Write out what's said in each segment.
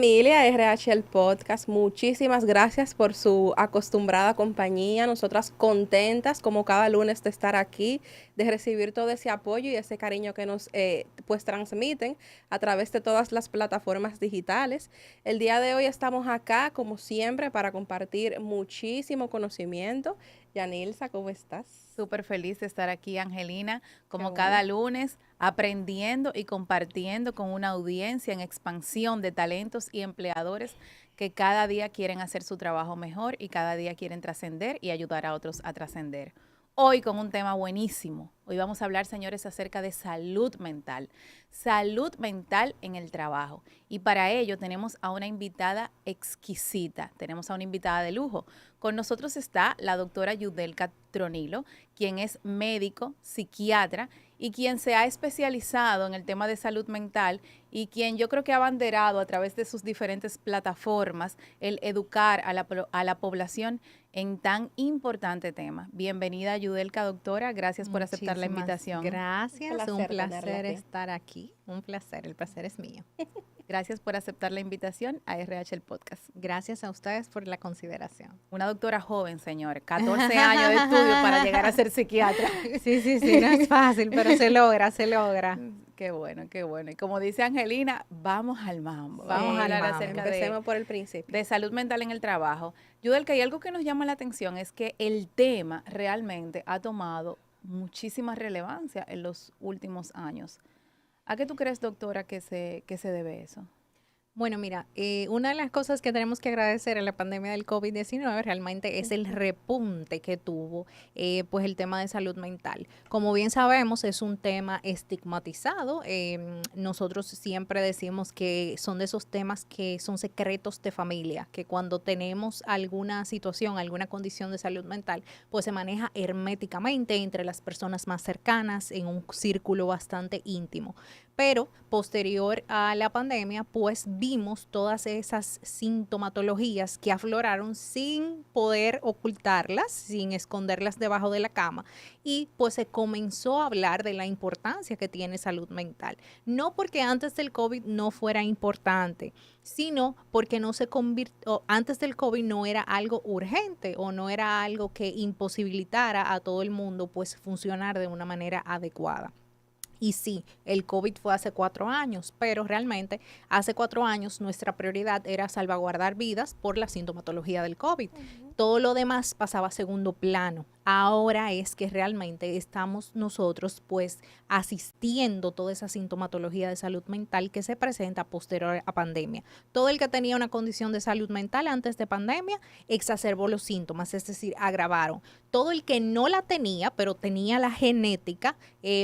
familia RH el Podcast, muchísimas gracias por su acostumbrada compañía. Nosotras contentas como cada lunes de estar aquí, de recibir todo ese apoyo y ese cariño que nos pues transmiten a través de todas las plataformas digitales. El día de hoy estamos acá como siempre para compartir muchísimo conocimiento. Yanilsa, ¿cómo estás? Súper feliz de estar aquí, Angelina, como Qué bueno. cada lunes, aprendiendo y compartiendo con una audiencia en expansión de talentos y empleadores que cada día quieren hacer su trabajo mejor y cada día quieren trascender y ayudar a otros a trascender. Hoy con un tema buenísimo. Hoy vamos a hablar, señores, acerca de salud mental en el trabajo. Y para ello tenemos a una invitada exquisita, tenemos a una invitada de lujo. Con nosotros está la doctora Yudelka Tronilo, quien es médico, psiquiatra y quien se ha especializado en el tema de salud mental y quien yo creo que ha abanderado a través de sus diferentes plataformas el educar a la población en tan importante tema. Bienvenida, Yudelka, doctora. Gracias por aceptar la Muchísimas invitación. gracias, un Tenerla placer aquí. estar aquí, un placer, el placer es mío. Gracias por aceptar la invitación a RH el Podcast. Gracias a ustedes por la consideración. Una doctora joven, señor, 14 años de estudio para llegar a ser psiquiatra. Sí, no es fácil, pero se logra, se logra. Qué bueno, qué bueno. Y como dice Angelina, vamos al mambo. Vamos Vamos a al hablar mambo. acerca Empecemos por el principio. de salud mental en el trabajo. Yudelka, y algo que nos llama la atención es que el tema realmente ha tomado muchísima relevancia en los últimos años. ¿A qué tú crees, doctora, que se debe eso? Bueno, mira, una de las cosas que tenemos que agradecer en la pandemia del COVID-19 realmente es el repunte que tuvo pues el tema de salud mental. Como bien sabemos, es un tema estigmatizado. Nosotros siempre decimos que son de esos temas que son secretos de familia, que cuando tenemos alguna situación, alguna condición de salud mental, pues se maneja herméticamente entre las personas más cercanas, en un círculo bastante íntimo. Pero posterior a la pandemia, pues vimos todas esas sintomatologías que afloraron sin poder ocultarlas, sin esconderlas debajo de la cama. Y pues se comenzó a hablar de la importancia que tiene salud mental. No porque antes del COVID no fuera importante, sino porque no se convirtió, antes del COVID no era algo urgente o no era algo que imposibilitara a todo el mundo pues funcionar de una manera adecuada. Y sí, el COVID fue hace 4 años, pero realmente hace 4 años nuestra prioridad era salvaguardar vidas por la sintomatología del COVID. Todo lo demás pasaba a segundo plano. Ahora es que realmente estamos nosotros pues asistiendo toda esa sintomatología de salud mental que se presenta posterior a pandemia. Todo el que tenía una condición de salud mental antes de pandemia exacerbó los síntomas, es decir, agravaron. Todo el que no la tenía, pero tenía la genética,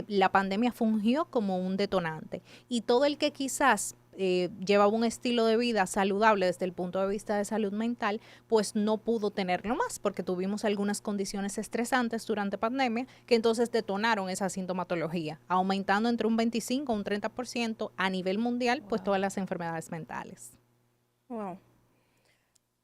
la pandemia fungió como un detonante. Y todo el que quizás llevaba un estilo de vida saludable desde el punto de vista de salud mental, pues no pudo tenerlo más porque tuvimos algunas condiciones estresantes durante pandemia que entonces detonaron esa sintomatología, aumentando entre un 25 y un 30% a nivel mundial, pues todas las enfermedades mentales. Wow.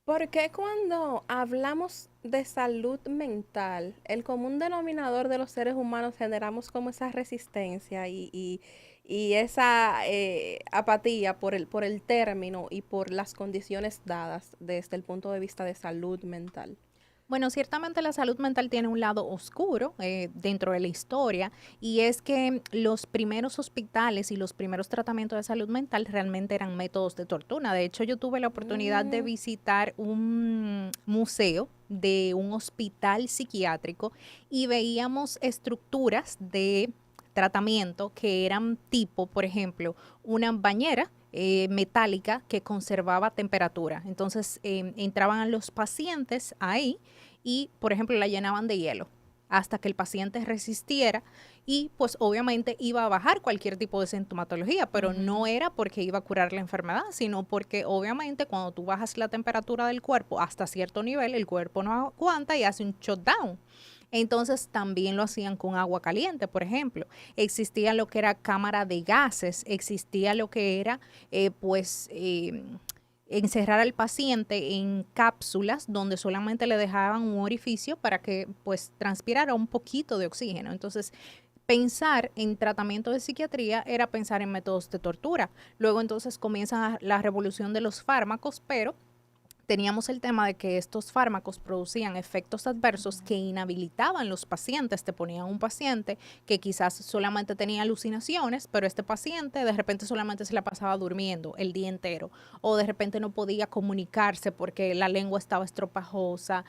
¿Por qué cuando hablamos de salud mental, el común denominador de los seres humanos generamos como esa resistencia y esa apatía por el término y por las condiciones dadas desde el punto de vista de salud mental? Bueno, ciertamente la salud mental tiene un lado oscuro dentro de la historia y es que los primeros hospitales y los primeros tratamientos de salud mental realmente eran métodos de tortura. De hecho, yo tuve la oportunidad de Mm, visitar un museo de un hospital psiquiátrico y veíamos estructuras de tratamiento que eran tipo, por ejemplo, una bañera metálica que conservaba temperatura. Entonces entraban los pacientes ahí y, por ejemplo, la llenaban de hielo hasta que el paciente resistiera y pues obviamente iba a bajar cualquier tipo de sintomatología, pero no era porque iba a curar la enfermedad, sino porque obviamente cuando tú bajas la temperatura del cuerpo hasta cierto nivel, el cuerpo no aguanta y hace un shutdown. Entonces también lo hacían con agua caliente, por ejemplo. Existía lo que era cámara de gases, existía lo que era encerrar al paciente en cápsulas donde solamente le dejaban un orificio para que pues transpirara un poquito de oxígeno. Entonces pensar en tratamiento de psiquiatría era pensar en métodos de tortura. Luego entonces comienza la revolución de los fármacos, pero teníamos el tema de que estos fármacos producían efectos adversos que inhabilitaban los pacientes. Te ponían un paciente que quizás solamente tenía alucinaciones, pero este paciente de repente solamente se la pasaba durmiendo el día entero, o de repente no podía comunicarse porque la lengua estaba estropajosa,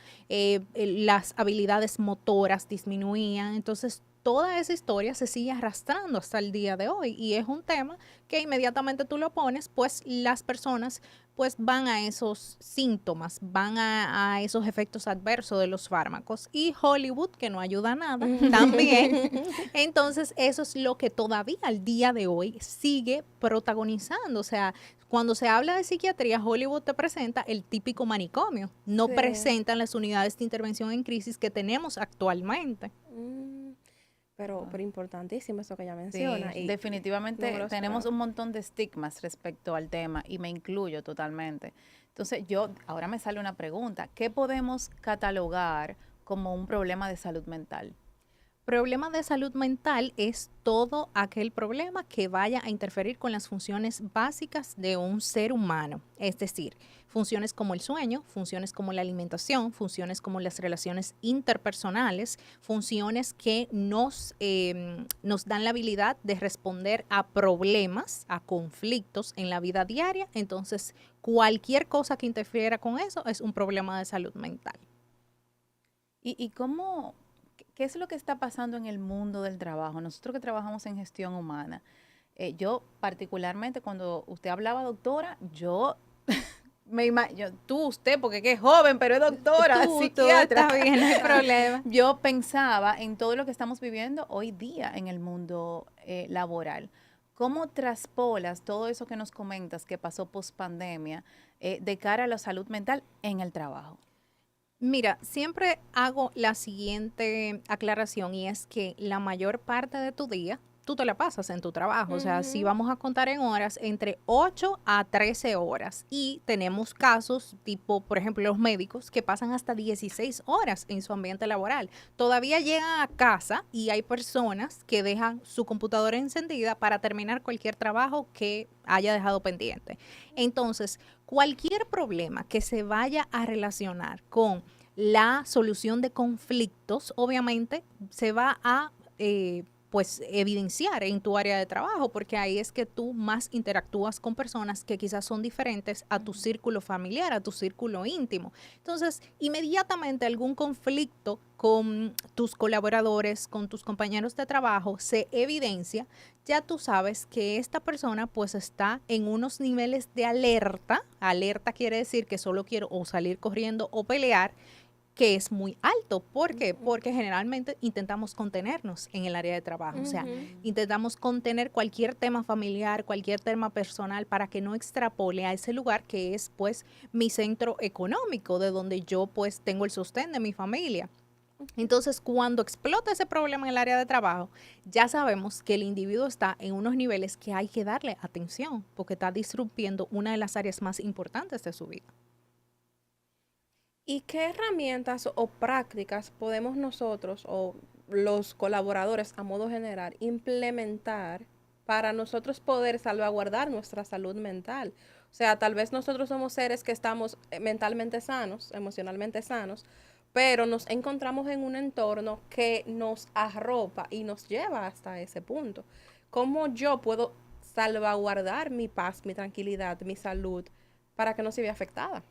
las habilidades motoras disminuían. Entonces, toda esa historia se sigue arrastrando hasta el día de hoy y es un tema que inmediatamente tú lo pones, pues las personas pues van a esos síntomas, van a esos efectos adversos de los fármacos. Y Hollywood, que no ayuda a nada, también. Entonces, eso es lo que todavía al día de hoy sigue protagonizando. O sea, cuando se habla de psiquiatría, Hollywood te presenta el típico manicomio, no Sí. presentan las unidades de intervención en crisis que tenemos actualmente. Pero importantísimo eso que ella Sí, menciona. Y definitivamente no me lo tenemos esperaba. un montón de estigmas respecto al tema y me incluyo totalmente. Entonces ahora me sale una pregunta, ¿qué podemos catalogar como un problema de salud mental? Problema de salud mental es todo aquel problema que vaya a interferir con las funciones básicas de un ser humano, es decir, funciones como el sueño, funciones como la alimentación, funciones como las relaciones interpersonales, funciones que nos dan la habilidad de responder a problemas, a conflictos en la vida diaria. Entonces, cualquier cosa que interfiera con eso es un problema de salud mental. ¿Y cómo, qué es lo que está pasando en el mundo del trabajo? Nosotros que trabajamos en gestión humana, yo particularmente cuando usted hablaba, doctora, yo usted, porque que es joven, pero es doctora, Tú psiquiatra. estás bien, no hay problema. Yo pensaba en todo lo que estamos viviendo hoy día en el mundo laboral. ¿Cómo traspolas todo eso que nos comentas que pasó post pandemia de cara a la salud mental en el trabajo? Mira, siempre hago la siguiente aclaración y es que la mayor parte de tu día tú te la pasas en tu trabajo. O sea, si Ujú. vamos a contar en horas, entre 8 a 13 horas. Y tenemos casos tipo, por ejemplo, los médicos que pasan hasta 16 horas en su ambiente laboral. Todavía llegan a casa y hay personas que dejan su computadora encendida para terminar cualquier trabajo que haya dejado pendiente. Entonces, cualquier problema que se vaya a relacionar con la solución de conflictos, obviamente, se va a pues evidenciar en tu área de trabajo, porque ahí es que tú más interactúas con personas que quizás son diferentes a tu círculo familiar, a tu círculo íntimo. Entonces, inmediatamente algún conflicto con tus colaboradores, con tus compañeros de trabajo se evidencia, ya tú sabes que esta persona pues está en unos niveles de alerta. Alerta quiere decir que solo quiero o salir corriendo o pelear, que es muy alto. ¿Por qué? Porque generalmente intentamos contenernos en el área de trabajo. O sea, Ujú. intentamos contener cualquier tema familiar, cualquier tema personal para que no extrapole a ese lugar que es pues mi centro económico, de donde yo pues tengo el sostén de mi familia. Entonces, cuando explota ese problema en el área de trabajo, ya sabemos que el individuo está en unos niveles que hay que darle atención, porque está disrumpiendo una de las áreas más importantes de su vida. ¿Y qué herramientas o prácticas podemos nosotros o los colaboradores a modo general implementar para nosotros poder salvaguardar nuestra salud mental? O sea, tal vez nosotros somos seres que estamos mentalmente sanos, emocionalmente sanos, pero nos encontramos en un entorno que nos arropa y nos lleva hasta ese punto. ¿Cómo yo puedo salvaguardar mi paz, mi tranquilidad, mi salud para que no se vea afectada?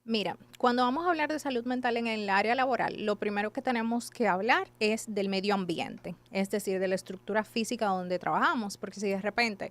Mira, cuando vamos a hablar de salud mental en el área laboral, lo primero que tenemos que hablar es del medio ambiente, es decir, de la estructura física donde trabajamos, porque si de repente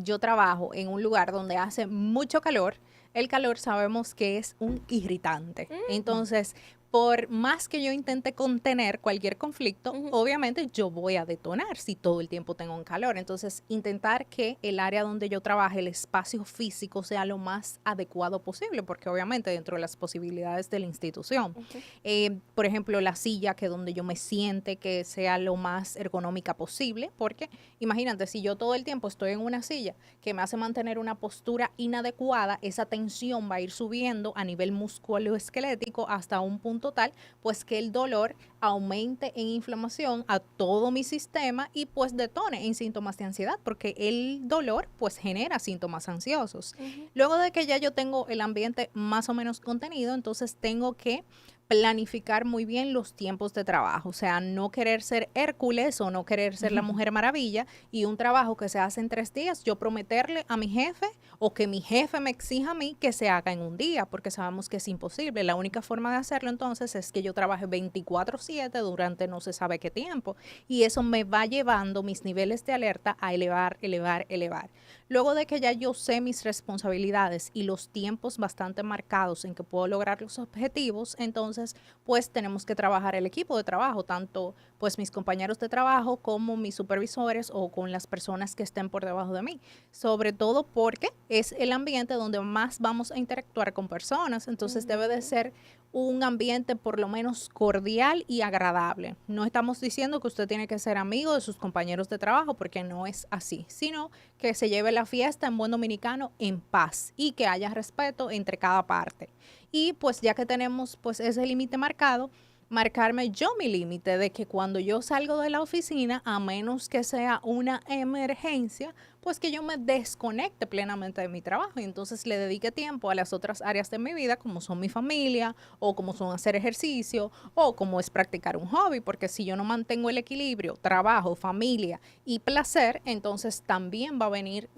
yo trabajo en un lugar donde hace mucho calor, el calor sabemos que es un irritante. Entonces, por más que yo intente contener cualquier conflicto, Ujú. obviamente yo voy a detonar si todo el tiempo tengo un calor. Entonces, intentar que el área donde yo trabaje, el espacio físico, sea lo más adecuado posible, porque obviamente dentro de las posibilidades de la institución. Ok. Por ejemplo, la silla, que donde yo me siente, que sea lo más ergonómica posible, porque imagínate, si yo todo el tiempo estoy en una silla que me hace mantener una postura inadecuada, esa tensión va a ir subiendo a nivel musculoesquelético hasta un punto punto tal, pues que el dolor aumente en inflamación a todo mi sistema y pues detone en síntomas de ansiedad, porque el dolor pues genera síntomas ansiosos. Luego de que ya yo tengo el ambiente más o menos contenido, entonces tengo que planificar muy bien los tiempos de trabajo, o sea, no querer ser Hércules o no querer ser la Mujer Maravilla y un trabajo que se hace en 3 días, yo prometerle a mi jefe o que mi jefe me exija a mí que se haga en un día, porque sabemos que es imposible. La única forma de hacerlo entonces es que yo trabaje 24/7 durante no se sabe qué tiempo y eso me va llevando mis niveles de alerta a elevar, elevar, elevar. Luego de que ya yo sé mis responsabilidades y los tiempos bastante marcados en que puedo lograr los objetivos, entonces pues tenemos que trabajar el equipo de trabajo, tanto pues mis compañeros de trabajo como mis supervisores o con las personas que estén por debajo de mí. Sobre todo porque es el ambiente donde más vamos a interactuar con personas, entonces debe de ser un ambiente por lo menos cordial y agradable. No estamos diciendo que usted tiene que ser amigo de sus compañeros de trabajo porque no es así, sino que se lleve la fiesta en buen dominicano en paz y que haya respeto entre cada parte. Y pues ya que tenemos pues ese límite marcado, marcarme yo mi límite de que cuando yo salgo de la oficina, a menos que sea una emergencia, pues que yo me desconecte plenamente de mi trabajo y entonces le dedique tiempo a las otras áreas de mi vida, como son mi familia, o como son hacer ejercicio, o como es practicar un hobby, porque si yo no mantengo el equilibrio, trabajo, familia y placer, entonces también va a venir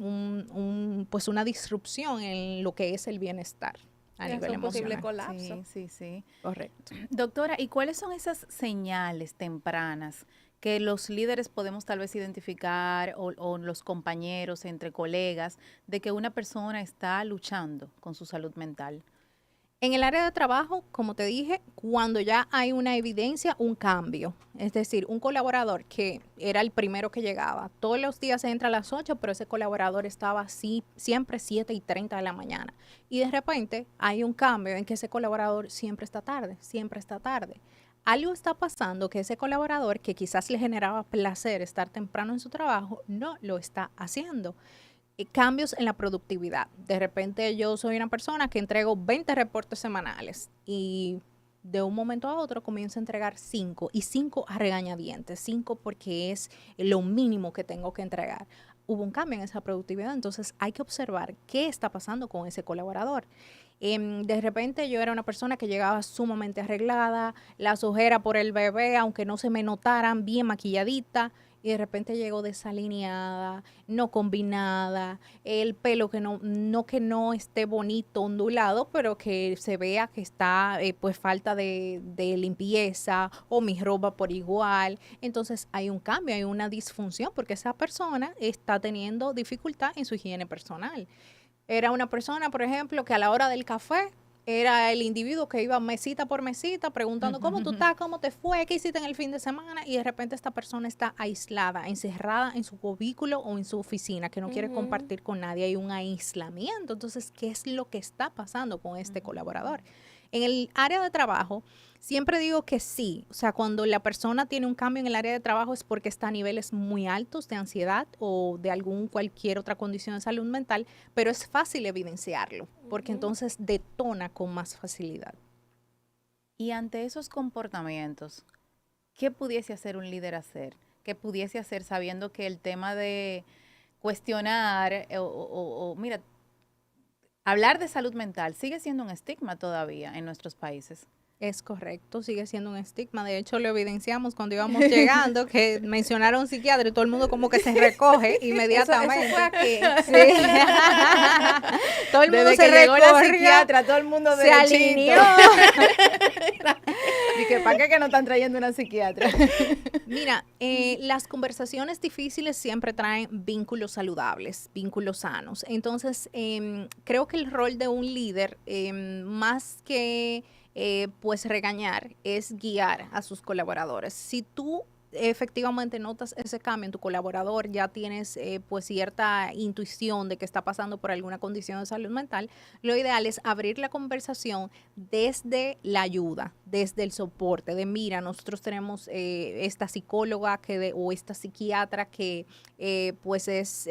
pues una disrupción en lo que es el bienestar a nivel un posible emocional. colapso. Sí. Correcto. Doctora, ¿y cuáles son esas señales tempranas que los líderes podemos tal vez identificar o los compañeros, entre colegas, de que una persona está luchando con su salud mental? En el área de trabajo, como te dije, cuando ya hay una evidencia, un cambio. Es decir, un colaborador que era el primero que llegaba, todos los días se entra a las 8, pero ese colaborador estaba así, siempre 7:30 de la mañana. Y de repente hay un cambio en que ese colaborador siempre está tarde, siempre está tarde. Algo está pasando que ese colaborador que quizás le generaba placer estar temprano en su trabajo, no lo está haciendo. Cambios en la productividad. De repente yo soy una persona que entrego 20 reportes semanales y de un momento a otro comienzo a entregar 5 y 5 a regañadientes, 5 porque es lo mínimo que tengo que entregar. Hubo un cambio en esa productividad, entonces hay que observar qué está pasando con ese colaborador. De repente yo era una persona que llegaba sumamente arreglada, las ojeras por el bebé, aunque no se me notaran, bien maquilladita, y de repente llegó desalineada, no combinada, el pelo que no esté bonito, ondulado, pero que se vea que está pues falta de limpieza o mi ropa por igual. Entonces hay un cambio, hay una disfunción porque esa persona está teniendo dificultad en su higiene personal. Era una persona, por ejemplo, que a la hora del café era el individuo que iba mesita por mesita preguntando cómo tú estás, cómo te fue, qué hiciste en el fin de semana y de repente esta persona está aislada, encerrada en su cubículo o en su oficina que no quiere compartir con nadie. Hay un aislamiento. Entonces, ¿qué es lo que está pasando con este colaborador? En el área de trabajo, siempre digo que sí, o sea, cuando la persona tiene un cambio en el área de trabajo es porque está a niveles muy altos de ansiedad o de cualquier otra condición de salud mental, pero es fácil evidenciarlo, porque entonces detona con más facilidad. Y ante esos comportamientos, ¿qué pudiese hacer un líder hacer? ¿Qué pudiese hacer sabiendo que el tema de cuestionar mira, hablar de salud mental sigue siendo un estigma todavía en nuestros países? Es correcto, sigue siendo un estigma. De hecho, lo evidenciamos cuando íbamos llegando, que mencionaron psiquiatra y todo el mundo como que se recoge inmediatamente. Eso fue aquí. Sí. Todo el mundo Desde se que llegó la recorrió, psiquiatra, todo el mundo se derechito. alineó. Dije, ¿para qué que no están trayendo una psiquiatra? Mira, las conversaciones difíciles siempre traen vínculos saludables, vínculos sanos. Entonces, creo que el rol de un líder, más que pues regañar, es guiar a sus colaboradores. Si tú efectivamente notas ese cambio en tu colaborador, ya tienes pues cierta intuición de que está pasando por alguna condición de salud mental, lo ideal es abrir la conversación desde la ayuda, desde el soporte, de mira, nosotros tenemos esta psicóloga o esta psiquiatra que pues es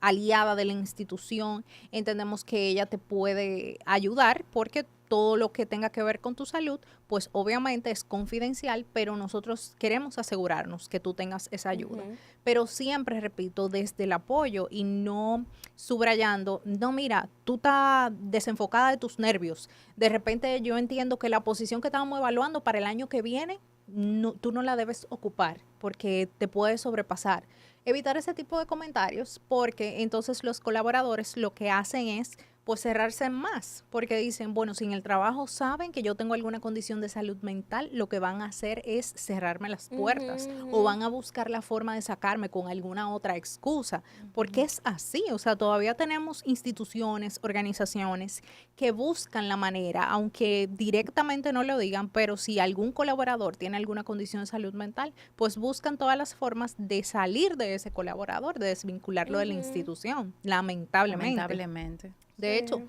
aliada de la institución, entendemos que ella te puede ayudar porque todo lo que tenga que ver con tu salud, pues obviamente es confidencial, pero nosotros queremos asegurarnos que tú tengas esa ayuda. Pero siempre, repito, desde el apoyo y no subrayando, no, mira, tú estás desenfocada de tus nervios. De repente yo entiendo que la posición que estábamos evaluando para el año que viene, no, tú no la debes ocupar porque te puede sobrepasar. Evitar ese tipo de comentarios porque entonces los colaboradores lo que hacen es pues cerrarse más, porque dicen, bueno, si en el trabajo saben que yo tengo alguna condición de salud mental, lo que van a hacer es cerrarme las puertas o van a buscar la forma de sacarme con alguna otra excusa, porque es así, o sea, todavía tenemos instituciones, organizaciones que buscan la manera, aunque directamente no lo digan, pero si algún colaborador tiene alguna condición de salud mental, pues buscan todas las formas de salir de ese colaborador, de desvincularlo de la institución, lamentablemente. Lamentablemente. De hecho,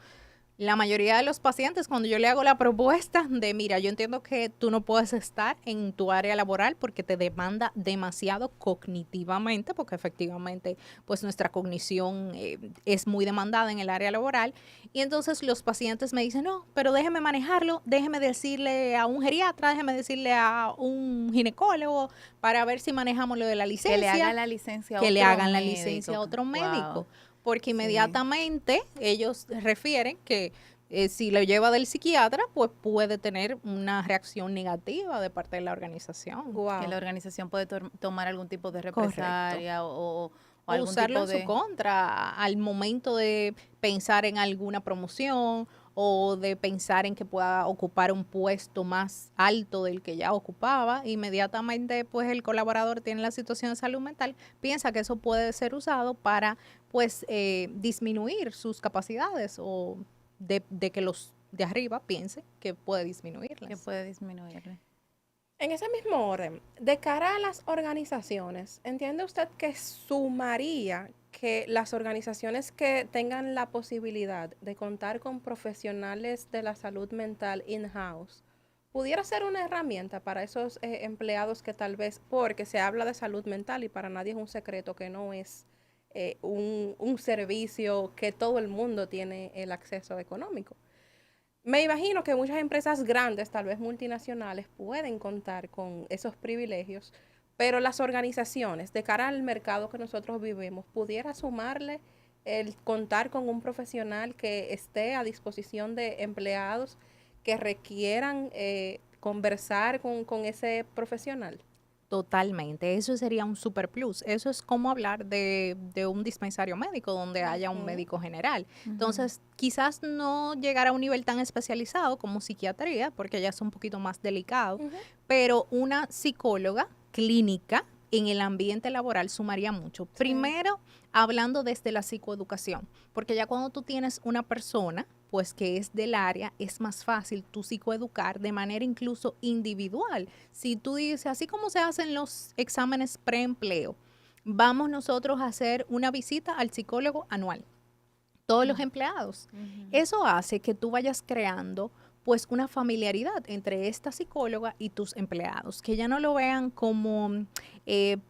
la mayoría de los pacientes, cuando yo le hago la propuesta de, mira, yo entiendo que tú no puedes estar en tu área laboral porque te demanda demasiado cognitivamente, porque efectivamente, pues nuestra cognición es muy demandada en el área laboral. Y entonces los pacientes me dicen, no, pero déjeme manejarlo, déjeme decirle a un geriatra, déjeme decirle a un ginecólogo para ver si manejamos lo de la licencia. Que le hagan la licencia a que otro le hagan la médico. licencia a otro médico. Wow. Porque inmediatamente ellos refieren que si lo lleva del psiquiatra, pues puede tener una reacción negativa de parte de la organización. Wow. Que la organización puede tomar algún tipo de represalia o algún usarlo tipo en su contra al momento de pensar en alguna promoción o de pensar en que pueda ocupar un puesto más alto del que ya ocupaba. Inmediatamente, pues el colaborador tiene la situación de salud mental, piensa que eso puede ser usado para, pues, disminuir sus capacidades o de que los de arriba piensen que puede disminuirlas. Que puede disminuirle. En ese mismo orden, de cara a las organizaciones, ¿entiende usted que sumaría que las organizaciones que tengan la posibilidad de contar con profesionales de la salud mental in-house pudiera ser una herramienta para esos empleados que tal vez, porque se habla de salud mental y para nadie es un secreto que no es un servicio que todo el mundo tiene el acceso económico? Me imagino que muchas empresas grandes, tal vez multinacionales, pueden contar con esos privilegios, pero las organizaciones, de cara al mercado que nosotros vivimos, pudiera sumarle el contar con un profesional que esté a disposición de empleados que requieran conversar con ese profesional. Totalmente, eso sería un super plus. Eso es como hablar de un dispensario médico donde haya un médico general. Entonces, quizás no llegar a un nivel tan especializado como psiquiatría, porque ya es un poquito más delicado, pero una psicóloga clínica en el ambiente laboral sumaría mucho. Primero, hablando desde la psicoeducación, porque ya cuando tú tienes una persona pues que es del área, es más fácil tú psicoeducar de manera incluso individual. Si tú dices, así como se hacen los exámenes preempleo, vamos nosotros a hacer una visita al psicólogo anual, todos los empleados. Eso hace que tú vayas creando pues una familiaridad entre esta psicóloga y tus empleados, que ya no lo vean como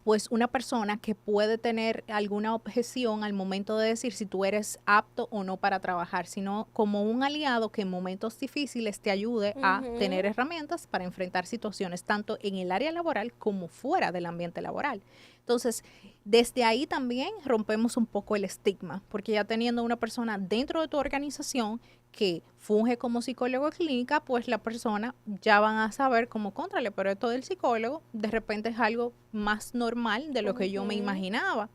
pues una persona que puede tener alguna objeción al momento de decir si tú eres apto o no para trabajar, sino como un aliado que en momentos difíciles te ayude a tener herramientas para enfrentar situaciones tanto en el área laboral como fuera del ambiente laboral. Entonces, desde ahí también rompemos un poco el estigma, porque ya teniendo una persona dentro de tu organización que funge como psicólogo clínica, pues la persona ya van a saber cómo contrale, pero esto del psicólogo de repente es algo más normal de lo que yo me imaginaba.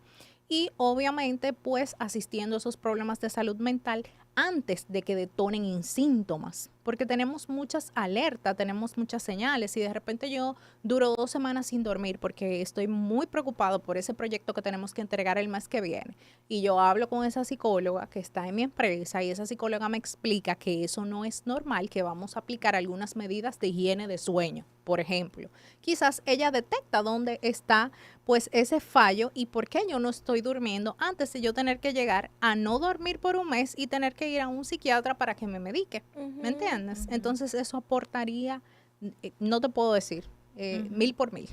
Y obviamente pues asistiendo a esos problemas de salud mental antes de que detonen en síntomas, porque tenemos muchas alertas, tenemos muchas señales y de repente yo duro 2 semanas sin dormir porque estoy muy preocupado por ese proyecto que tenemos que entregar el mes que viene y yo hablo con esa psicóloga que está en mi empresa y esa psicóloga me explica que eso no es normal, que vamos a aplicar algunas medidas de higiene de sueño, por ejemplo. Quizás ella detecta dónde está pues ese fallo y por qué yo no estoy durmiendo antes de yo tener que llegar a no dormir por un mes y tener que ir a un psiquiatra para que me medique. ¿Me entiendes? Entonces eso aportaría, no te puedo decir, 1000 por 1000.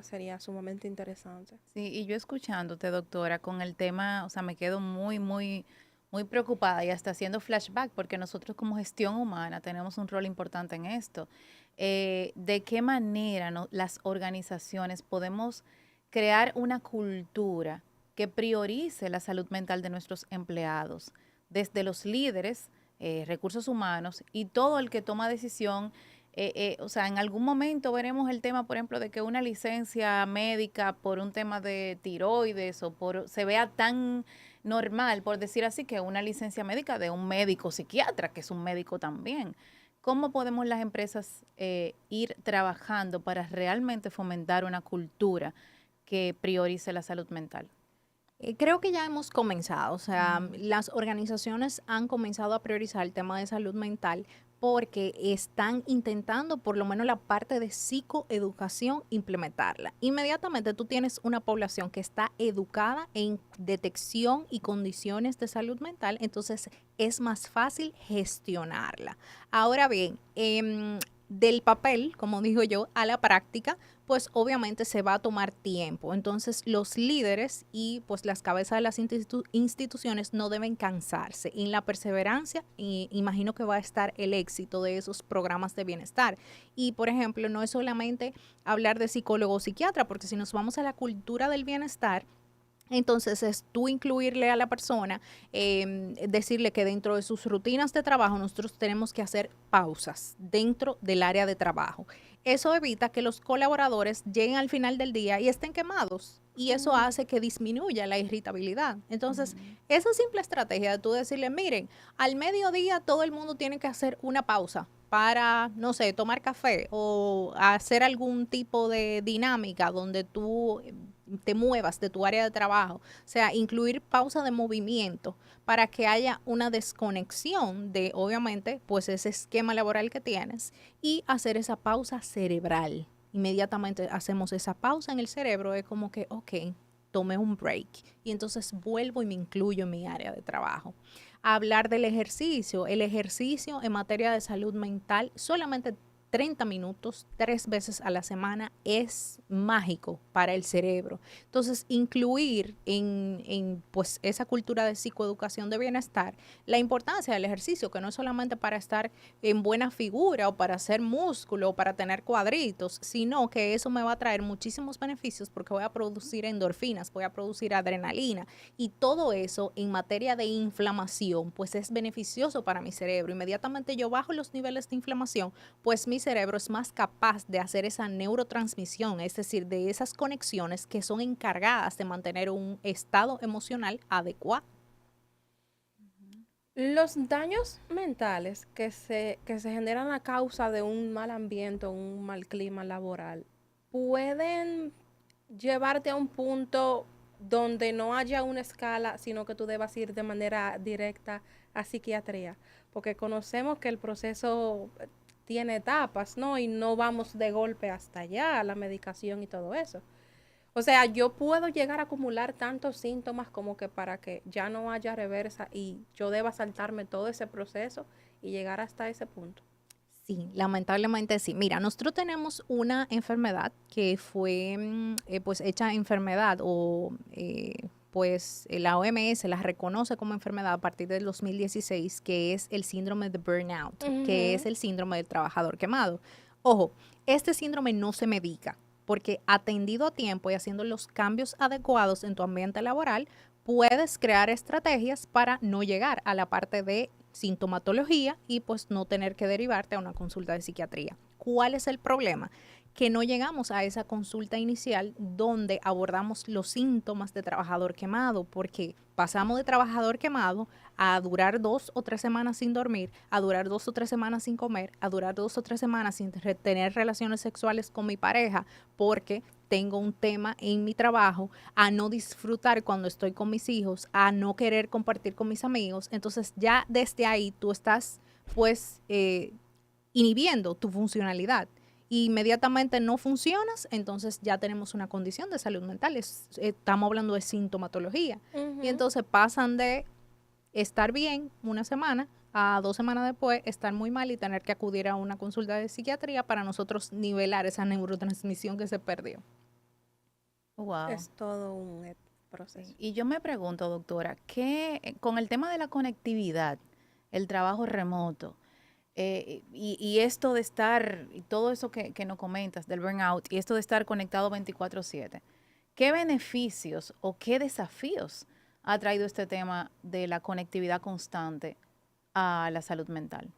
Sería sumamente interesante. Sí, y yo escuchándote, doctora, con el tema, o sea, me quedo muy, muy, muy preocupada y hasta haciendo flashback, porque nosotros como gestión humana tenemos un rol importante en esto. ¿De qué manera las organizaciones podemos crear una cultura que priorice la salud mental de nuestros empleados, desde los líderes, recursos humanos y todo el que toma decisión? O sea, en algún momento veremos el tema, por ejemplo, de que una licencia médica por un tema de tiroides se vea tan normal, por decir así, que una licencia médica de un médico psiquiatra, que es un médico también. ¿Cómo podemos las empresas ir trabajando para realmente fomentar una cultura que priorice la salud mental? Creo que ya hemos comenzado, o sea, las organizaciones han comenzado a priorizar el tema de salud mental porque están intentando por lo menos la parte de psicoeducación implementarla. Inmediatamente tú tienes una población que está educada en detección y condiciones de salud mental, entonces es más fácil gestionarla. Ahora bien, del papel, como digo yo, a la práctica, pues obviamente se va a tomar tiempo. Entonces los líderes y pues las cabezas de las instituciones no deben cansarse. En la perseverancia, imagino que va a estar el éxito de esos programas de bienestar. Y por ejemplo, no es solamente hablar de psicólogo o psiquiatra, porque si nos vamos a la cultura del bienestar, entonces es tú incluirle a la persona, decirle que dentro de sus rutinas de trabajo nosotros tenemos que hacer pausas dentro del área de trabajo. Eso evita que los colaboradores lleguen al final del día y estén quemados y eso hace que disminuya la irritabilidad. Entonces, esa simple estrategia de tú decirle, miren, al mediodía todo el mundo tiene que hacer una pausa para, no sé, tomar café o hacer algún tipo de dinámica donde tú te muevas de tu área de trabajo. O sea, incluir pausa de movimiento para que haya una desconexión de, obviamente, pues ese esquema laboral que tienes y hacer esa pausa cerebral. Inmediatamente hacemos esa pausa en el cerebro, es como que, ok, tomé un break y entonces vuelvo y me incluyo en mi área de trabajo. Hablar del ejercicio. El ejercicio en materia de salud mental, solamente 30 minutos, 3 veces a la semana, es mágico para el cerebro. Entonces, incluir en pues esa cultura de psicoeducación de bienestar la importancia del ejercicio, que no es solamente para estar en buena figura o para hacer músculo o para tener cuadritos, sino que eso me va a traer muchísimos beneficios porque voy a producir endorfinas, voy a producir adrenalina y todo eso en materia de inflamación, pues es beneficioso para mi cerebro. Inmediatamente yo bajo los niveles de inflamación, pues mi cerebro es más capaz de hacer esa neurotransmisión, es decir, de esas conexiones que son encargadas de mantener un estado emocional adecuado. Los daños mentales que se generan a causa de un mal ambiente o un mal clima laboral pueden llevarte a un punto donde no haya una escala, sino que tú debas ir de manera directa a psiquiatría, porque conocemos que el proceso tiene etapas, ¿no? Y no vamos de golpe hasta allá, la medicación y todo eso. O sea, yo puedo llegar a acumular tantos síntomas como que para que ya no haya reversa y yo deba saltarme todo ese proceso y llegar hasta ese punto. Sí, lamentablemente sí. Mira, nosotros tenemos una enfermedad que fue pues hecha enfermedad o pues la OMS la reconoce como enfermedad a partir del 2016, que es el síndrome de burnout, que es el síndrome del trabajador quemado. Ojo, este síndrome no se medica porque atendido a tiempo y haciendo los cambios adecuados en tu ambiente laboral, puedes crear estrategias para no llegar a la parte de sintomatología y pues no tener que derivarte a una consulta de psiquiatría. ¿Cuál es el problema? Que no llegamos a esa consulta inicial donde abordamos los síntomas de trabajador quemado, porque pasamos de trabajador quemado a durar 2 o 3 semanas sin dormir, a durar 2 o 3 semanas sin comer, a durar 2 o 3 semanas sin tener relaciones sexuales con mi pareja porque tengo un tema en mi trabajo, a no disfrutar cuando estoy con mis hijos, a no querer compartir con mis amigos. Entonces ya desde ahí tú estás pues inhibiendo tu funcionalidad. Inmediatamente no funcionas, entonces ya tenemos una condición de salud mental. Estamos hablando de sintomatología. Y entonces pasan de estar bien una semana a 2 semanas después estar muy mal y tener que acudir a una consulta de psiquiatría para nosotros nivelar esa neurotransmisión que se perdió. Wow. Es todo un proceso. Y yo me pregunto, doctora, ¿qué con el tema de la conectividad, el trabajo remoto, y esto de estar, y todo eso que nos comentas del burnout, y esto de estar conectado 24/7, ¿qué beneficios o qué desafíos ha traído este tema de la conectividad constante a la salud mental?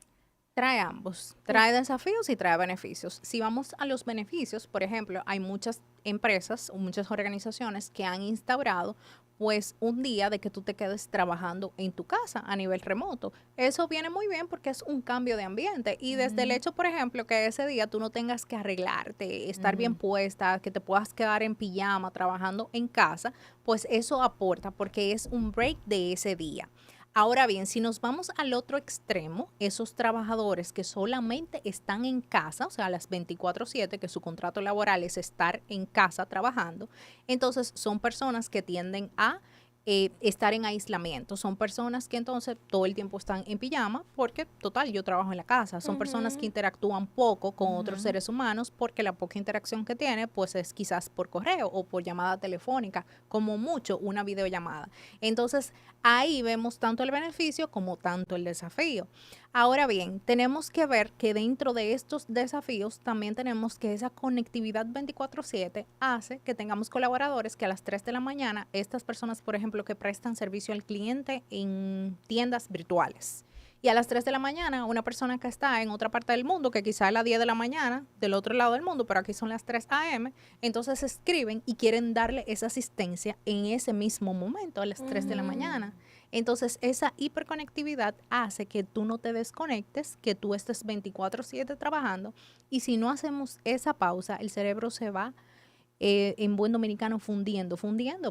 Trae ambos, trae desafíos y trae beneficios. Si vamos a los beneficios, por ejemplo, hay muchas empresas o muchas organizaciones que han instaurado pues un día de que tú te quedes trabajando en tu casa a nivel remoto. Eso viene muy bien porque es un cambio de ambiente y desde el Ujú, hecho, por ejemplo, que ese día tú no tengas que arreglarte, estar bien ujú. puesta, que te puedas quedar en pijama trabajando en casa, pues eso aporta porque es un break de ese día. Ahora bien, si nos vamos al otro extremo, esos trabajadores que solamente están en casa, o sea, las 24/7, que su contrato laboral es estar en casa trabajando, entonces son personas que tienden a estar en aislamiento. Son personas que entonces todo el tiempo están en pijama porque, total, yo trabajo en la casa. Son personas que Ujú. interactúan poco con otros Ujú. seres humanos porque la poca interacción que tiene pues es quizás por correo o por llamada telefónica, como mucho una videollamada. Entonces, ahí vemos tanto el beneficio como tanto el desafío. Ahora bien, tenemos que ver que dentro de estos desafíos también tenemos que esa conectividad 24/7 hace que tengamos colaboradores que a las 3 de la mañana, estas personas, por ejemplo, que prestan servicio al cliente en tiendas virtuales. Y a las 3 de la mañana, una persona que está en otra parte del mundo, que quizá es las 10 de la mañana, del otro lado del mundo, pero aquí son las 3 a.m., entonces escriben y quieren darle esa asistencia en ese mismo momento, a las 3 de la Ujú. mañana. Entonces, esa hiperconectividad hace que tú no te desconectes, que tú estés 24/7 trabajando y si no hacemos esa pausa, el cerebro se va en buen dominicano fundiendo,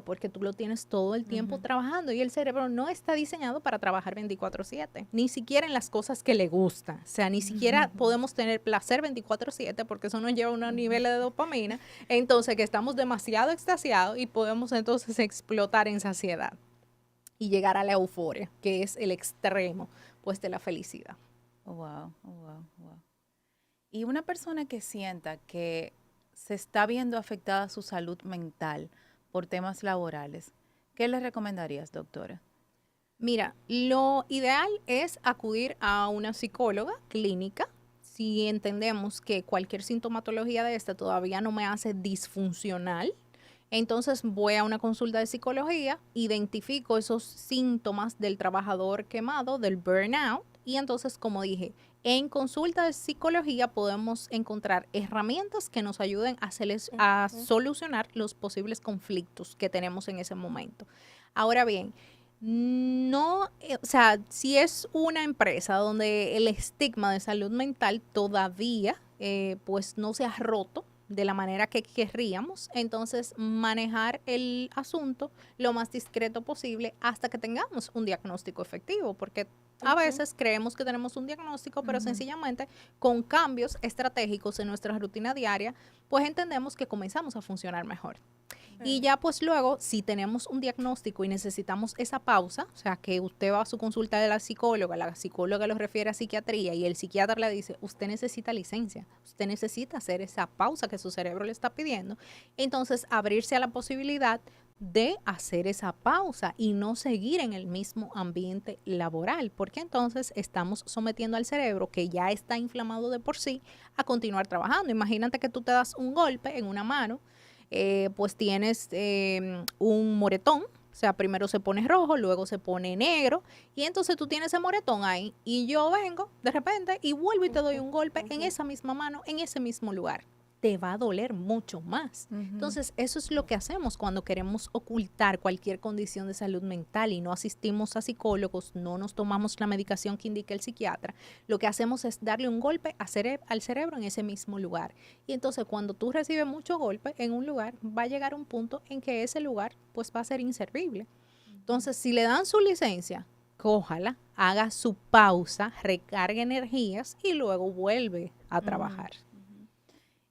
porque tú lo tienes todo el tiempo Ujú, trabajando y el cerebro no está diseñado para trabajar 24/7, ni siquiera en las cosas que le gustan. O sea, ni siquiera podemos tener placer 24/7 porque eso nos lleva a unos ujú. niveles de dopamina, entonces que estamos demasiado extasiados y podemos entonces explotar en saciedad y llegar a la euforia, que es el extremo, pues, de la felicidad. Oh, wow, oh, wow, wow. Y una persona que sienta que se está viendo afectada su salud mental por temas laborales, ¿qué le recomendarías, doctora? Mira, lo ideal es acudir a una psicóloga clínica si entendemos que cualquier sintomatología de esta todavía no me hace disfuncional. Entonces voy a una consulta de psicología, identifico esos síntomas del trabajador quemado, del burnout, y entonces, como dije, en consulta de psicología podemos encontrar herramientas que nos ayuden a Ujú. solucionar los posibles conflictos que tenemos en ese momento. Ahora bien, no, o sea, si es una empresa donde el estigma de salud mental todavía pues no se ha roto de la manera que querríamos, entonces manejar el asunto lo más discreto posible hasta que tengamos un diagnóstico efectivo, porque a Ujú. veces creemos que tenemos un diagnóstico, pero Ujú, sencillamente con cambios estratégicos en nuestra rutina diaria, pues entendemos que comenzamos a funcionar mejor. Y Sí. ya pues luego, si tenemos un diagnóstico y necesitamos esa pausa, o sea, que usted va a su consulta de la psicóloga lo refiere a psiquiatría y el psiquiatra le dice, usted necesita licencia, usted necesita hacer esa pausa que su cerebro le está pidiendo, entonces abrirse a la posibilidad de hacer esa pausa y no seguir en el mismo ambiente laboral, porque entonces estamos sometiendo al cerebro que ya está inflamado de por sí a continuar trabajando. Imagínate que tú te das un golpe en una mano, pues tienes un moretón, o sea, primero se pone rojo, luego se pone negro, y entonces tú tienes ese moretón ahí, y yo vengo de repente y vuelvo y te doy Ujú. un golpe en Ujú. esa misma mano, en ese mismo lugar. Te va a doler mucho más. ujú. Entonces, eso es lo que hacemos cuando queremos ocultar cualquier condición de salud mental y no asistimos a psicólogos, no nos tomamos la medicación que indica el psiquiatra. Lo que hacemos es darle un golpe al cerebro en ese mismo lugar. Y entonces cuando tú recibes mucho golpe en un lugar, va a llegar un punto en que ese lugar pues va a ser inservible. Entonces, si le dan su licencia, cójala, haga su pausa, recargue energías y luego vuelve a Ujú, trabajar. ujú.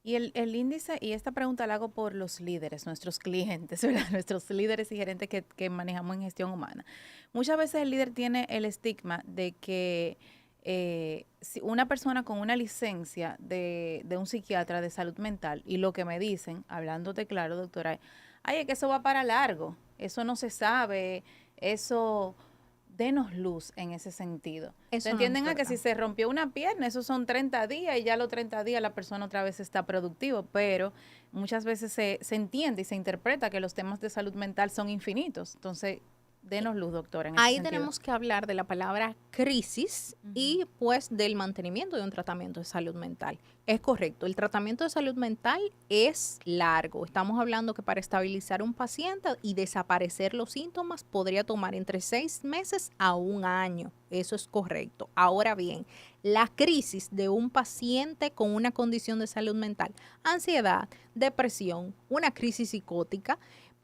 Y el índice, y esta pregunta la hago por los líderes, nuestros clientes, ¿verdad? Nuestros líderes y gerentes que manejamos en gestión humana. Muchas veces el líder tiene el estigma de que si una persona con una licencia de un psiquiatra de salud mental, y lo que me dicen, hablándote claro, doctora, ay, es que eso va para largo. eso no se sabe, eso, denos luz en ese sentido. Eso ¿Se no entienden es a que si verdad. se rompió una pierna, esos son 30 días y ya a los 30 días la persona otra vez está productivo? Pero muchas veces se entiende y se interpreta que los temas de salud mental son infinitos. Entonces, denos luz, doctora, en ese Ahí sentido. tenemos que hablar de la palabra crisis y pues del mantenimiento de un tratamiento de salud mental. Es correcto, el tratamiento de salud mental es largo. Estamos hablando que para estabilizar un paciente y desaparecer los síntomas podría tomar entre 6 meses a un año. Eso es correcto. Ahora bien, la crisis de un paciente con una condición de salud mental, ansiedad, depresión, una crisis psicótica,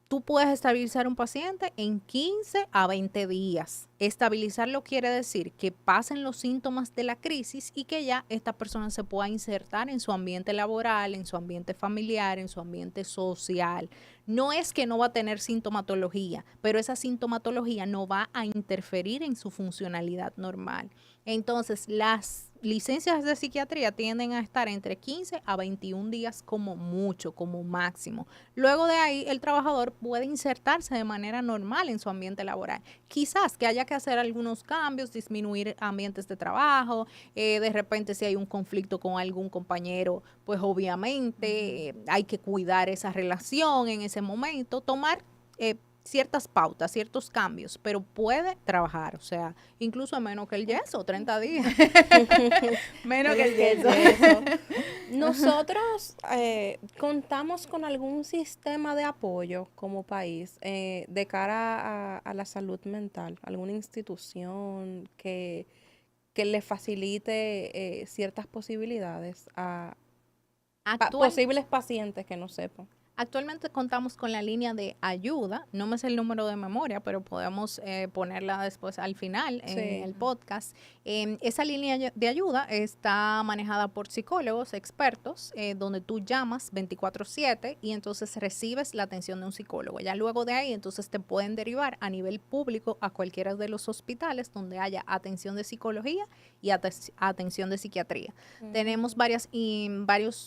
tú puedes estabilizar un paciente en 15 a 20 días. Estabilizarlo quiere decir que pasen los síntomas de la crisis y que ya esta persona se pueda insertar en su ambiente laboral, en su ambiente familiar, en su ambiente social. No es que no va a tener sintomatología, pero esa sintomatología no va a interferir en su funcionalidad normal. Entonces, las licencias de psiquiatría tienden a estar entre 15 a 21 días como mucho, como máximo. Luego de ahí, el trabajador puede insertarse de manera normal en su ambiente laboral. Quizás que haya que hacer algunos cambios, disminuir ambientes de trabajo, de repente si hay un conflicto con algún compañero, pues obviamente hay que cuidar esa relación en ese momento, tomar ciertas pautas, ciertos cambios, pero puede trabajar, o sea, incluso a menos que el yeso, 30 días. Menos que Menos el que el yeso. yeso. Nosotros contamos con algún sistema de apoyo como país de cara a la salud mental, alguna institución que le facilite ciertas posibilidades a Actual, posibles pacientes que no sepan. Actualmente contamos con la línea de ayuda, no me sé el número de memoria, pero podemos ponerla después al final en Sí. el podcast. Esa línea de ayuda está manejada por psicólogos expertos, donde tú llamas 24/7 y entonces recibes la atención de un psicólogo. Ya luego de ahí, entonces te pueden derivar a nivel público a cualquiera de los hospitales donde haya atención de psicología y atención de psiquiatría. Tenemos varios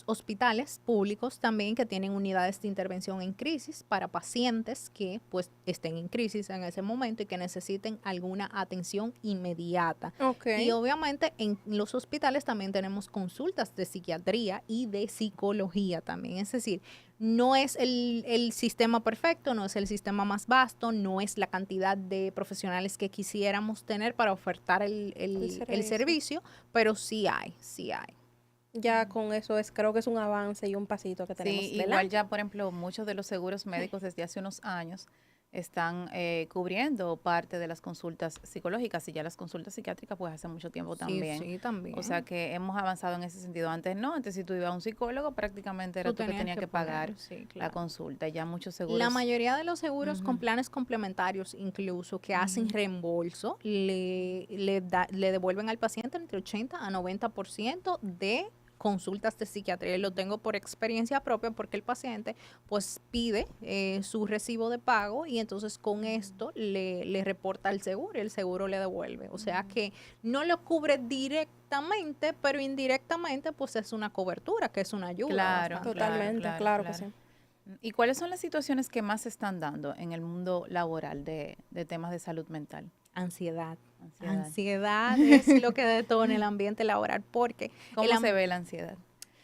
hospitales públicos también que tienen unidades de intervención en crisis para pacientes que pues estén en crisis en ese momento y que necesiten alguna atención inmediata. Ok. Y obviamente en los hospitales también tenemos consultas de psiquiatría y de psicología también. Es decir, no es el sistema perfecto, no es el sistema más vasto, no es la cantidad de profesionales que quisiéramos tener para ofertar el servicio, pero sí hay, sí hay. Ya con eso creo que es un avance y un pasito que tenemos Sí, igual delante. ya, por ejemplo, muchos de los seguros médicos desde hace unos años están cubriendo parte de las consultas psicológicas y ya las consultas psiquiátricas pues hace mucho tiempo Sí, también. sí, también. O sea que hemos avanzado en ese sentido. Antes no, antes si tú ibas a un psicólogo prácticamente era tú que tenías que pagar sí, la claro. consulta. Ya muchos La seguros. mayoría de los seguros con Ujú, planes complementarios, incluso que hacen ujú. reembolso, le devuelven al paciente entre 80 a 90% de consultas de psiquiatría. Y lo tengo por experiencia propia porque el paciente pues pide su recibo de pago y entonces con esto le reporta al seguro y el seguro le devuelve. O sea que no lo cubre directamente, pero indirectamente pues es una cobertura, que es una ayuda Claro, bastante. claro, Totalmente, claro, claro que claro. sí. ¿Y cuáles son las situaciones que más se están dando en el mundo laboral de temas de salud mental? Ansiedad. Ansiedad. Ansiedad es lo que detona el ambiente laboral porque el, ¿Cómo se ve la ansiedad?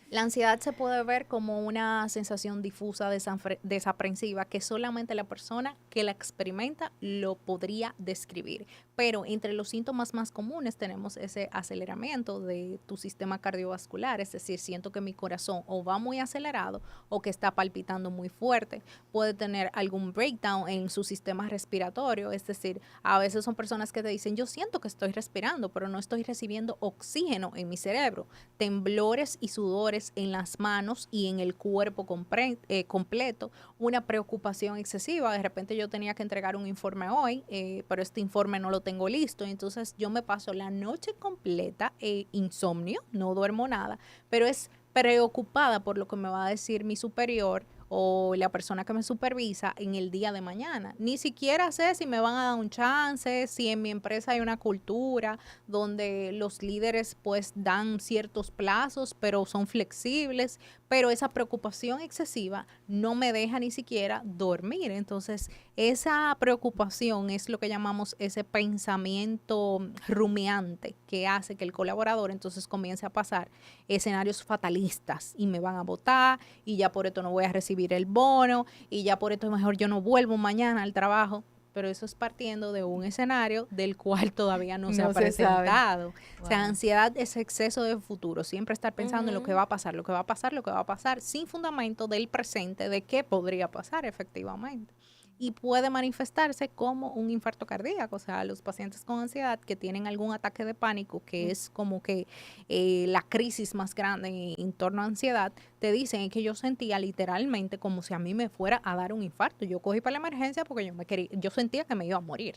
la ansiedad se puede ver como una sensación difusa, desaprensiva, que solamente la persona que la experimenta lo podría describir. Pero entre los síntomas más comunes tenemos ese aceleramiento de tu sistema cardiovascular, es decir, siento que mi corazón o va muy acelerado o que está palpitando muy fuerte. Puede tener algún breakdown en su sistema respiratorio, es decir, a veces son personas que te dicen, yo siento que estoy respirando, pero no estoy recibiendo oxígeno en mi cerebro. Temblores y sudores en las manos y en el cuerpo completo, una preocupación excesiva. De repente yo tenía que entregar un informe hoy, pero este informe no lo tengo listo, entonces yo me paso la noche completa insomnio, no duermo nada, pero es preocupada por lo que me va a decir mi superior o la persona que me supervisa en el día de mañana. Ni siquiera sé si me van a dar un chance, si en mi empresa hay una cultura donde los líderes pues dan ciertos plazos, pero son flexibles, pero esa preocupación excesiva no me deja ni siquiera dormir. Entonces, esa preocupación es lo que llamamos ese pensamiento rumiante que hace que el colaborador entonces comience a pasar escenarios fatalistas y me van a votar y ya por esto no voy a recibir el bono y ya por esto mejor yo no vuelvo mañana al trabajo. Pero eso es partiendo de un escenario del cual todavía no se ha presentado. O sea, ansiedad es exceso de futuro, siempre estar pensando en lo que va a pasar, lo que va a pasar, lo que va a pasar, sin fundamento del presente de qué podría pasar efectivamente. Y puede manifestarse como un infarto cardíaco. O sea, los pacientes con ansiedad que tienen algún ataque de pánico, que es como que la crisis más grande en torno a ansiedad, te dicen que yo sentía literalmente como si a mí me fuera a dar un infarto. Yo cogí para la emergencia porque yo sentía que me iba a morir.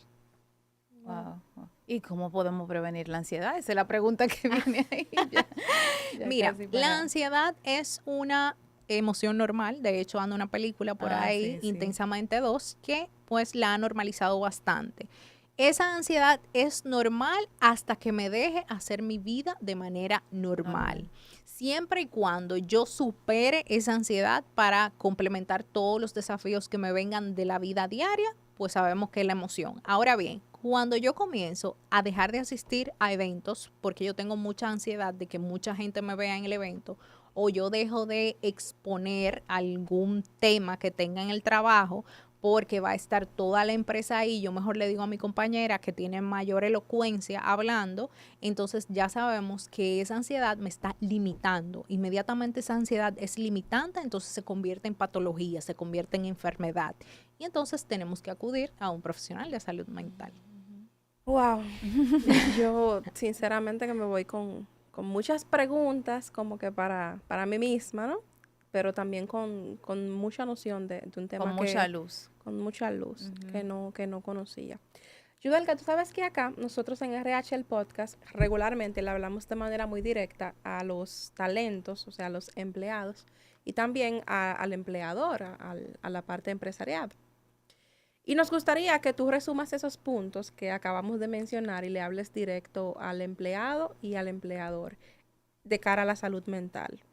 Wow. ¿Y cómo podemos prevenir la ansiedad? Esa es la pregunta que viene ahí. Mira, la ansiedad es una emoción normal. De hecho, anda una película por ahí, sí, Intensamente 2, que pues la ha normalizado bastante. Esa ansiedad es normal hasta que me deje hacer mi vida de manera normal. Siempre y cuando yo supere esa ansiedad para complementar todos los desafíos que me vengan de la vida diaria, pues sabemos que es la emoción. Ahora bien, cuando yo comienzo a dejar de asistir a eventos, porque yo tengo mucha ansiedad de que mucha gente me vea en el evento, o yo dejo de exponer algún tema que tenga en el trabajo porque va a estar toda la empresa ahí, yo mejor le digo a mi compañera que tiene mayor elocuencia hablando, entonces ya sabemos que esa ansiedad me está limitando. Inmediatamente esa ansiedad es limitante, entonces se convierte en patología, se convierte en enfermedad. Y entonces tenemos que acudir a un profesional de salud mental. Wow. Yo sinceramente que me voy con muchas preguntas como que para mí misma, ¿no? Pero también con mucha noción de un tema con mucha luz. Con mucha luz que no conocía. Yudelka, tú sabes que acá nosotros en RH el podcast regularmente le hablamos de manera muy directa a los talentos, o sea, a los empleados y también al empleador, a la parte empresarial. Y nos gustaría que tú resumas esos puntos que acabamos de mencionar y le hables directo al empleado y al empleador de cara a la salud mental.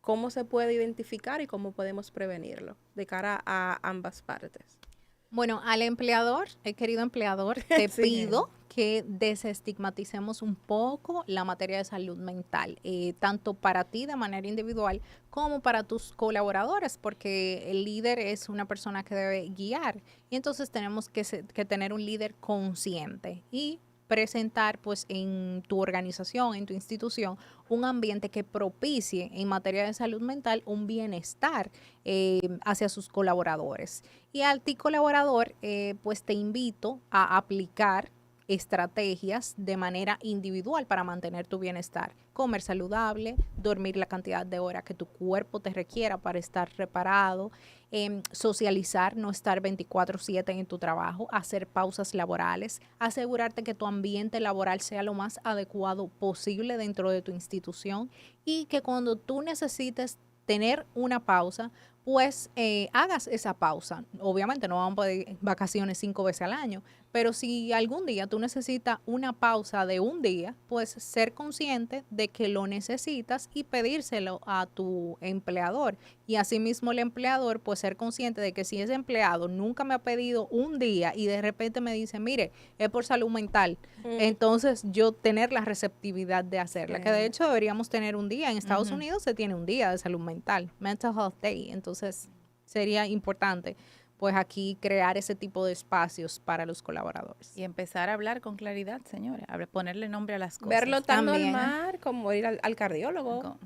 ¿Cómo se puede identificar y cómo podemos prevenirlo de cara a ambas partes? Bueno, al empleador, querido empleador, te pido que desestigmaticemos un poco la materia de salud mental, tanto para ti de manera individual como para tus colaboradores, porque el líder es una persona que debe guiar y entonces tenemos que tener un líder consciente y presentar pues en tu organización, en tu institución, un ambiente que propicie en materia de salud mental un bienestar hacia sus colaboradores. Y al ti colaborador, pues te invito a aplicar estrategias de manera individual para mantener tu bienestar. Comer saludable, dormir la cantidad de horas que tu cuerpo te requiera para estar reparado, socializar, no estar 24/7 en tu trabajo, hacer pausas laborales, asegurarte que tu ambiente laboral sea lo más adecuado posible dentro de tu institución y que cuando tú necesites tener una pausa, pues hagas esa pausa. Obviamente no vamos a pedir vacaciones 5 veces al año, pero si algún día tú necesitas una pausa de un día, pues ser consciente de que lo necesitas y pedírselo a tu empleador. Y asimismo el empleador, pues ser consciente de que si ese empleado nunca me ha pedido un día y de repente me dice, mire, es por salud mental, entonces yo tener la receptividad de hacerla, que de hecho deberíamos tener un día. En Estados Unidos se tiene un día de salud mental, Mental Health Day, entonces sería importante pues aquí crear ese tipo de espacios para los colaboradores. Y empezar a hablar con claridad, señora, ponerle nombre a las cosas. Verlo tan normal como ir al cardiólogo.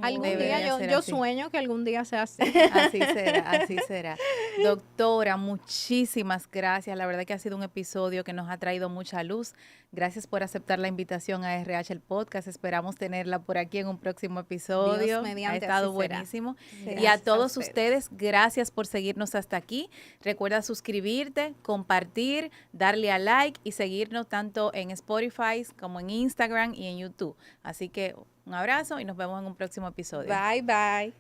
Algún día yo sueño que algún día sea así. Así será, así será. Doctora, muchísimas gracias. La verdad que ha sido un episodio que nos ha traído mucha luz. Gracias por aceptar la invitación a RH el podcast. Esperamos tenerla por aquí en un próximo episodio. Dios mediante, ha estado buenísimo. Sí, y a todos ustedes, gracias por seguirnos hasta aquí. Recuerda suscribirte, compartir, darle a like y seguirnos tanto en Spotify como en Instagram y en YouTube. Así que un abrazo y nos vemos en un próximo episodio. Bye, bye.